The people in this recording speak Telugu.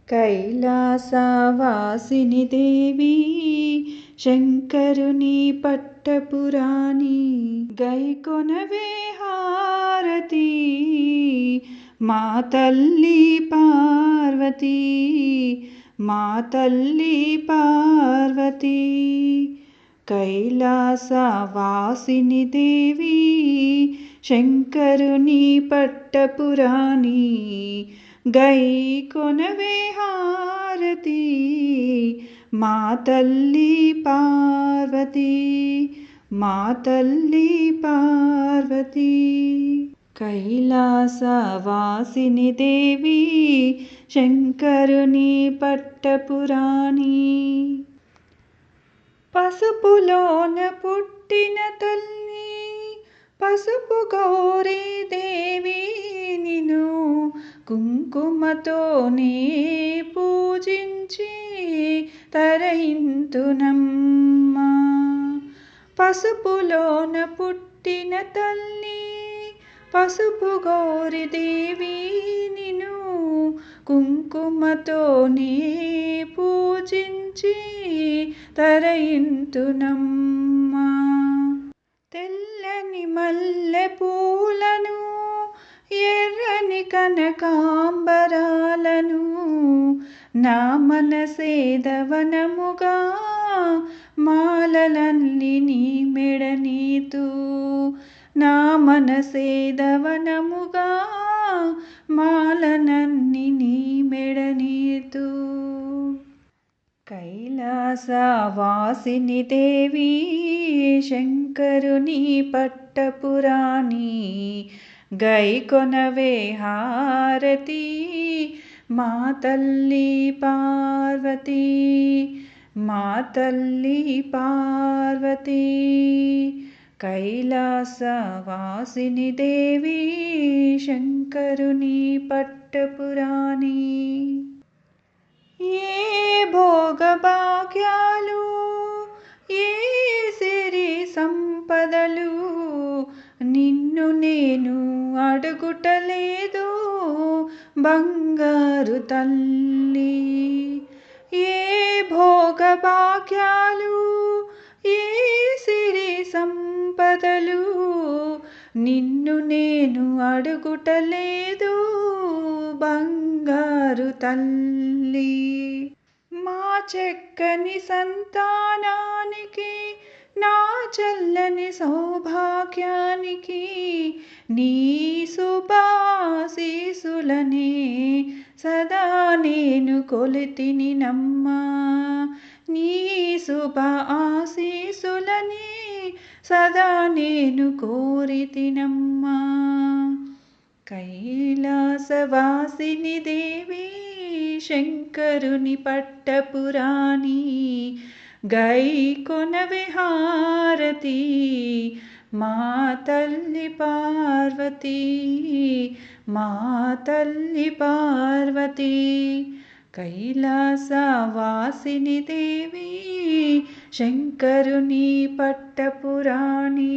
కైలాసవాసిని దేవి శంకరుని పట్టపురాణి గైకొనవే హారతి మా తల్లి పార్వతి మా తల్లి పార్వతి కైలాసవాసిని దేవి శంకరుని పట్టపురాణి గైకొనవే హారతి మా తల్లి పార్వతి మా తల్లి పార్వతి కైలాసవాసిని దేవి శంకరుని పట్టపురాణి పసుపులోన పుట్టిన తల్లి పసుపు గౌరీ దేవి నిను కుంకుమతోనే పూజించి తరయింతునమ్మా పసుపులోన పుట్టిన తల్లి పసుపు గౌరీ దేవి నిను కుంకుమతోనే పూజించి తరయింతునమ్మా తెల్లని మల్లె పూలను ఎర్రని కనకాంబరాలను నా మనసేదవనముగా మాలలన్నీ నీ మెడనీతూ నా మనసేదవనముగా మాలనన్ని నీ మెడనీతూ కైలాసవాసిని దేవి శంకరుని పట్టపురాణి గైకొనవే హారతి మా తల్లి పార్వతి మా తల్లి పార్వతి కైలాసవాసిని దేవి శంకరుని పట్టపురాణి ఏ భోగభాగ్యాలు ఏ సిరి సంపదలు నిన్ను నేను అడుగుటలేదు బంగారు తల్లి ఏ భోగభాగ్యాలు ఏ సిరి సంపదలు నిన్ను నేను అడుగుటలేదు బంగారు తల్లి మా చక్కని సంతానానికి నా చల్లని సౌభాగ్యానికి నీ శుభాశీసులనే సదా నేను కొలితిని నమ్మా నీ శుభ ఆశీసులనే సదా నేను కోరితినమ్మా కైలాసవాసిని దేవి శంకరుని పట్టపురాణి గైకొనవే హారతి మా తల్లి పార్వతి మా తల్లి పార్వతి కైలాసవాసిని దేవి శంకరుని పట్టపురాణి